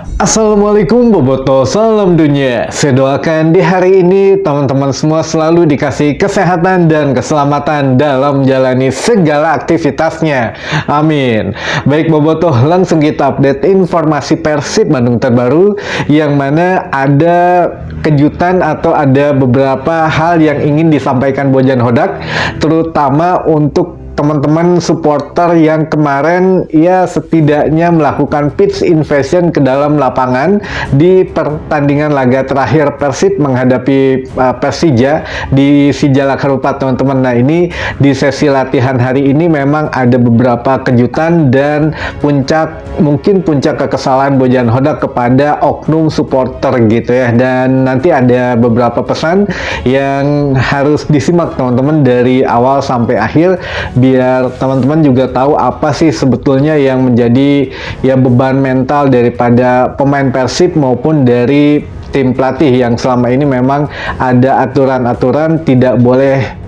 Assalamualaikum Boboto, salam dunia. Saya doakan di hari ini teman-teman semua selalu dikasih kesehatan dan keselamatan dalam menjalani segala aktivitasnya. Amin. Baik Boboto, langsung kita update informasi Persib Bandung terbaru, yang mana ada kejutan atau ada beberapa hal yang ingin disampaikan Bojan Hodak, terutama untuk teman-teman supporter yang kemarin ya setidaknya melakukan pitch invasion ke dalam lapangan di pertandingan laga terakhir Persib menghadapi Persija di Sijalak Harupat, teman-teman. Nah, ini di sesi latihan hari ini memang ada beberapa kejutan dan mungkin puncak kekesalan Bojan Hodak kepada oknum supporter gitu ya. Dan nanti ada beberapa pesan yang harus disimak teman-teman dari awal sampai akhir, biar teman-teman juga tahu apa sih sebetulnya yang menjadi ya beban mental daripada pemain Persib maupun dari tim pelatih yang selama ini memang ada aturan-aturan tidak boleh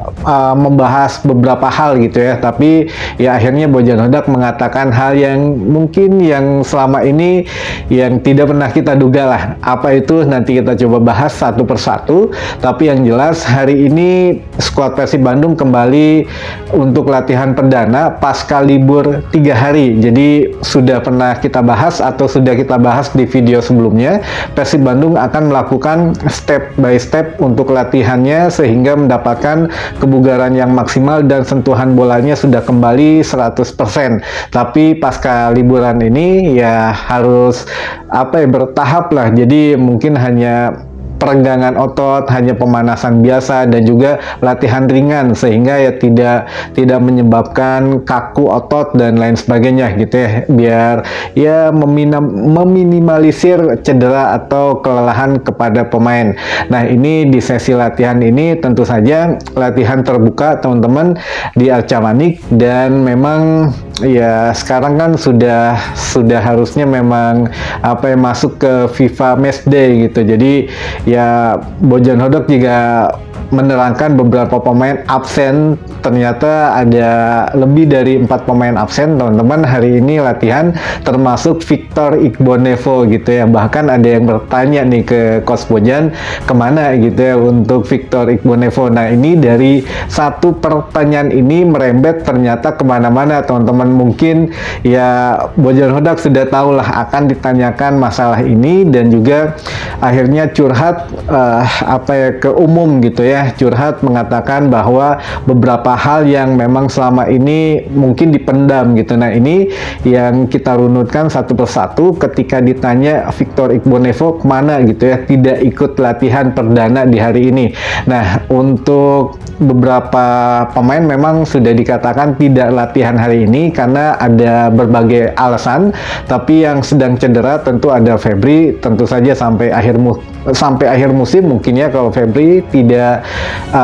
membahas beberapa hal gitu ya, tapi ya akhirnya Bojan Hodak mengatakan hal yang mungkin yang selama ini yang tidak pernah kita duga lah. Apa itu nanti kita coba bahas satu persatu, tapi yang jelas hari ini skuad Persib Bandung kembali untuk latihan perdana pasca libur 3 hari. Jadi sudah pernah kita bahas atau sudah kita bahas di video sebelumnya, Persib Bandung akan melakukan step by step untuk latihannya sehingga mendapatkan kebugaran yang maksimal dan sentuhan bolanya sudah kembali 100%. Tapi pasca liburan ini ya harus bertahap lah. Jadi mungkin hanya perenggangan otot, hanya pemanasan biasa dan juga latihan ringan sehingga ya tidak menyebabkan kaku otot dan lain sebagainya gitu ya, biar ya meminimalisir cedera atau kelelahan kepada pemain. Nah, ini di sesi latihan ini tentu saja latihan terbuka teman-teman di Arca Manik, dan memang ya sekarang kan sudah harusnya memang masuk ke FIFA Matchday gitu. Jadi ya Bojan Hodak juga menerangkan beberapa pemain absen. Ternyata ada lebih dari 4 pemain absen teman-teman hari ini latihan, termasuk Victor Igbonevo gitu ya. Bahkan ada yang bertanya nih ke Coach Bojan kemana gitu ya untuk Victor Igbonevo. Nah, ini dari satu pertanyaan ini merembet ternyata kemana-mana teman-teman. Mungkin ya Bojan Hodak sudah tahu lah akan ditanyakan masalah ini, dan juga akhirnya curhat ke umum gitu ya, curhat mengatakan bahwa beberapa hal yang memang selama ini mungkin dipendam gitu. Nah, ini yang kita runutkan satu persatu ketika ditanya Victor Igbonevo kemana gitu ya, tidak ikut latihan perdana di hari ini. Nah, untuk beberapa pemain memang sudah dikatakan tidak latihan hari ini karena ada berbagai alasan, tapi yang sedang cedera tentu ada Febri, tentu saja sampai akhir musim mungkin ya kalau Febri tidak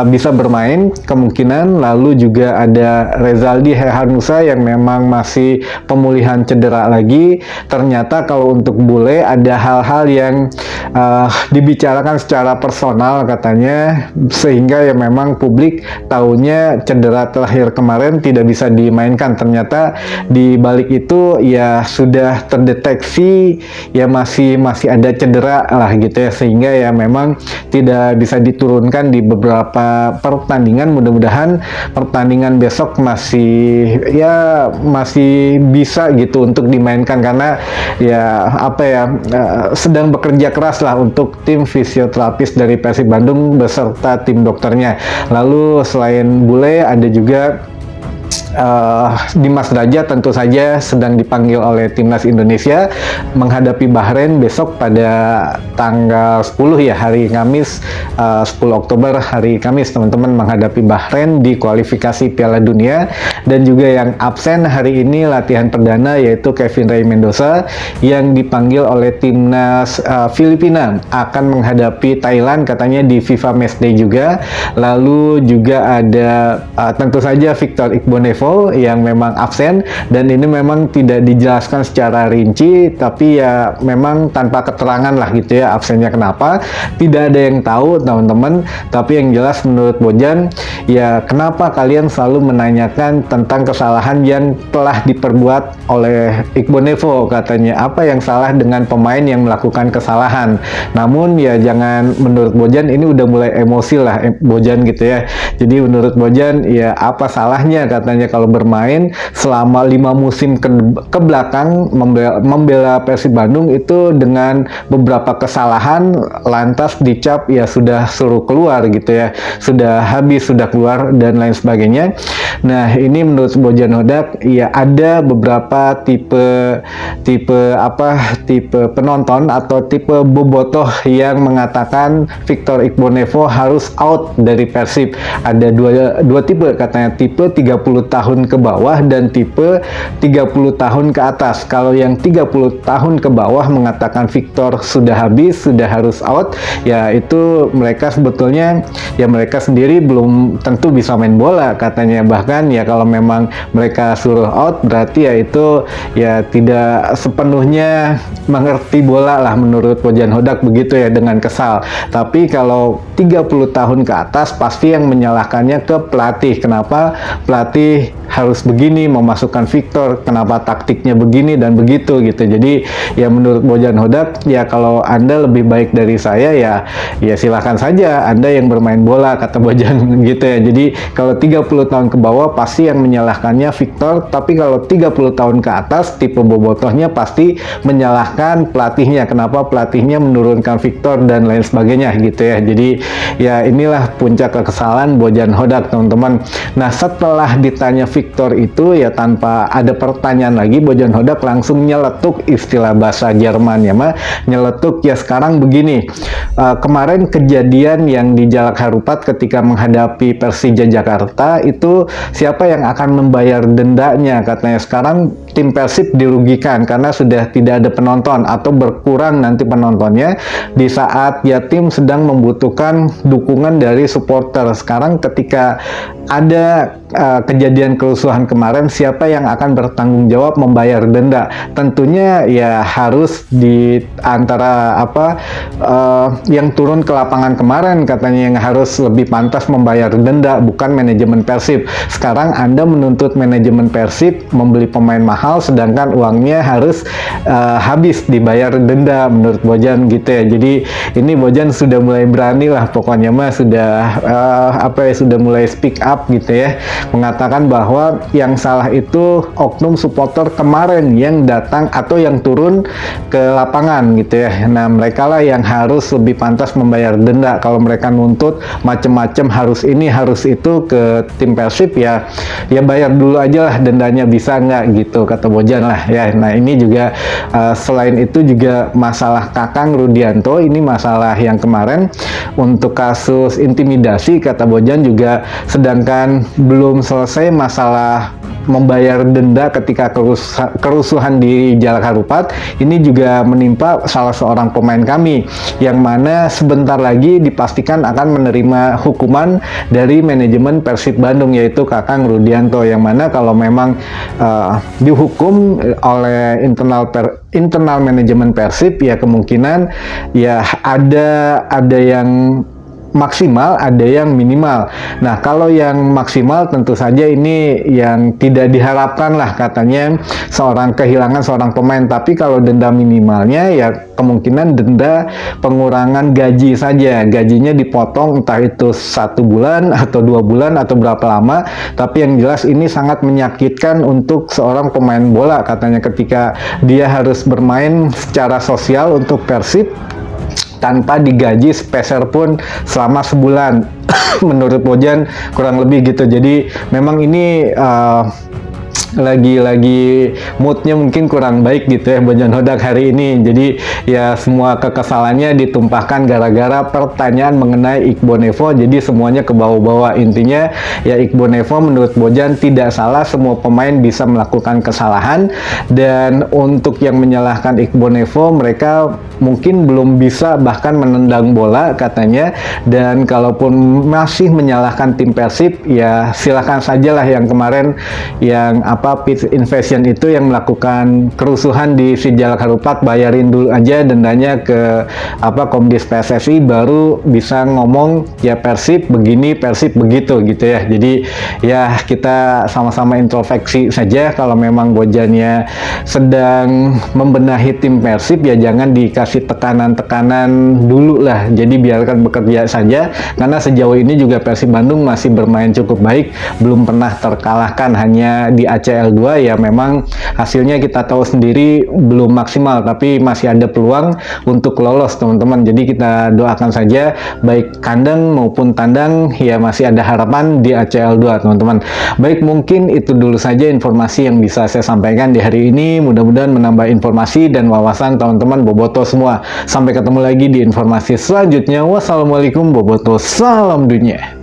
bisa bermain kemungkinan. Lalu juga ada Rezaldi Hehanusa yang memang masih pemulihan cedera lagi. Ternyata kalau untuk Bule ada hal-hal yang dibicarakan secara personal katanya, sehingga ya memang publik tahunya cedera terakhir kemarin tidak bisa dimainkan. Ternyata di balik itu ya sudah terdeteksi ya masih ada cedera lah gitu ya, sehingga ya memang tidak bisa diturunkan di beberapa pertandingan. Mudah-mudahan pertandingan besok masih bisa gitu untuk dimainkan, karena ya sedang bekerja keras lah untuk tim fisioterapis dari Persib Bandung beserta tim dokternya. Lalu selain Bule ada juga Dimas Derajat tentu saja sedang dipanggil oleh Timnas Indonesia menghadapi Bahrain besok pada tanggal 10 ya, hari Kamis, 10 Oktober hari Kamis teman-teman, menghadapi Bahrain di kualifikasi Piala Dunia. Dan juga yang absen hari ini latihan perdana yaitu Kevin Ray Mendoza yang dipanggil oleh Timnas Filipina, akan menghadapi Thailand katanya di FIFA Matchday juga. Lalu juga ada tentu saja Victor Igbonevo Iqbal yang memang absen, dan ini memang tidak dijelaskan secara rinci, tapi ya memang tanpa keterangan lah gitu ya absennya kenapa, tidak ada yang tahu teman-teman. Tapi yang jelas menurut Bojan, ya kenapa kalian selalu menanyakan tentang kesalahan yang telah diperbuat oleh Iqbal Nevo, katanya apa yang salah dengan pemain yang melakukan kesalahan. Namun ya jangan, menurut Bojan ini udah mulai emosi lah Bojan gitu ya. Jadi menurut Bojan ya apa salahnya katanya kalau bermain selama 5 musim ke belakang membela Persib Bandung itu dengan beberapa kesalahan lantas dicap ya sudah suruh keluar gitu ya, sudah habis, sudah keluar dan lain sebagainya. Nah ini menurut Bojan Hodak ya ada beberapa tipe penonton atau tipe bobotoh yang mengatakan Victor Iqbal Nevo harus out dari Persib. Ada dua tipe katanya, tipe 30 tahun ke bawah dan tipe 30 tahun ke atas. Kalau yang 30 tahun ke bawah mengatakan Victor sudah habis, sudah harus out, ya itu mereka sebetulnya ya mereka sendiri belum tentu bisa main bola katanya. Bahkan ya kalau memang mereka suruh out berarti ya itu ya tidak sepenuhnya mengerti bola lah menurut Bojan Hodak begitu ya, dengan kesal. Tapi kalau 30 tahun ke atas pasti yang menyalahkannya ke pelatih. Kenapa pelatih harus begini memasukkan Victor, kenapa taktiknya begini dan begitu gitu. Jadi ya menurut Bojan Hodak ya kalau Anda lebih baik dari saya ya silakan saja Anda yang bermain bola, kata Bojan gitu ya. Jadi kalau 30 tahun ke bawah pasti yang menyalahkannya Victor, tapi kalau 30 tahun ke atas tipe bobotohnya pasti menyalahkan pelatihnya, kenapa pelatihnya menurunkan Victor dan lain sebagainya gitu ya. Jadi ya inilah puncak kekesalan Bojan Hodak teman-teman. Nah setelah ditanya Victor itu ya tanpa ada pertanyaan lagi, Bojan Hodak langsung nyeletuk, istilah bahasa Jerman ya mah, nyeletuk ya sekarang begini. Kemarin kejadian yang di Jalak Harupat ketika menghadapi Persija Jakarta itu siapa yang akan membayar dendanya, katanya. Sekarang tim Persib dirugikan karena sudah tidak ada penonton atau berkurang nanti penontonnya di saat ya tim sedang membutuhkan dukungan dari supporter. Sekarang ketika ada kejadian kerusuhan kemarin, siapa yang akan bertanggung jawab membayar denda? Tentunya ya harus di antara yang turun ke lapangan kemarin katanya yang harus lebih pantas membayar denda, bukan manajemen Persib. Sekarang Anda menuntut manajemen Persib membeli pemain mahal sedangkan uangnya harus habis dibayar denda menurut Bojan gitu ya. Jadi ini Bojan sudah mulai berani lah pokoknya mah, sudah sudah mulai speak up gitu ya, mengatakan bahwa yang salah itu oknum supporter kemarin yang datang atau yang turun ke lapangan gitu ya. Nah mereka lah yang harus lebih pantas membayar denda. Kalau mereka nuntut macem-macem harus ini harus itu ke tim Persib ya bayar dulu aja lah dendanya, bisa nggak gitu kata Bojan lah ya. Nah ini juga selain itu juga masalah Kakang Rudianto, ini masalah yang kemarin untuk kasus intimidasi kata Bojan juga, sedangkan belum selesai masalah membayar denda ketika kerusuhan di Jalak Harupat, ini juga menimpa salah seorang pemain kami yang mana sebentar lagi dipastikan akan menerima hukuman dari manajemen Persib Bandung, yaitu Kakang Rudianto, yang mana kalau memang dihukum oleh internal manajemen Persib ya kemungkinan ya ada yang maksimal, ada yang minimal. Nah, kalau yang maksimal tentu saja ini yang tidak diharapkan lah katanya kehilangan seorang pemain. Tapi kalau denda minimalnya ya kemungkinan denda pengurangan gaji saja. Gajinya dipotong entah itu 1 bulan atau 2 bulan atau berapa lama. Tapi yang jelas ini sangat menyakitkan untuk seorang pemain bola katanya ketika dia harus bermain secara sosial untuk Persib tanpa digaji sepeser pun selama sebulan menurut Bojan kurang lebih gitu. Jadi memang ini lagi moodnya mungkin kurang baik gitu ya Bojan Hodak hari ini. Jadi ya semua kekesalannya ditumpahkan gara-gara pertanyaan mengenai Iqbal Nevo. Jadi semuanya ke bawah-bawah. Intinya ya Iqbal Nevo menurut Bojan tidak salah, semua pemain bisa melakukan kesalahan. Dan untuk yang menyalahkan Iqbal Nevo, mereka mungkin belum bisa bahkan menendang bola katanya. Dan kalaupun masih menyalahkan tim Persib, ya silakan sajalah yang kemarin yang pitch invasion itu yang melakukan kerusuhan di Sijalak Harupat, bayarin dulu aja dendanya ke Komdis PSSI, baru bisa ngomong ya Persib begini, Persib begitu gitu ya. Jadi ya kita sama-sama introspeksi saja. Kalau memang Bojannya sedang membenahi tim Persib, ya jangan dikasih tekanan-tekanan dulu lah. Jadi biarkan bekerja saja, karena sejauh ini juga Persib Bandung masih bermain cukup baik, belum pernah terkalahkan. Hanya di ACL 2 ya memang hasilnya kita tahu sendiri belum maksimal, tapi masih ada peluang untuk lolos teman-teman. Jadi kita doakan saja baik kandang maupun tandang ya masih ada harapan di ACL 2 teman-teman. Baik, mungkin itu dulu saja informasi yang bisa saya sampaikan di hari ini. Mudah-mudahan menambah informasi dan wawasan teman-teman Boboto semua. Sampai ketemu lagi di informasi selanjutnya. Wassalamualaikum Boboto, salam dunia.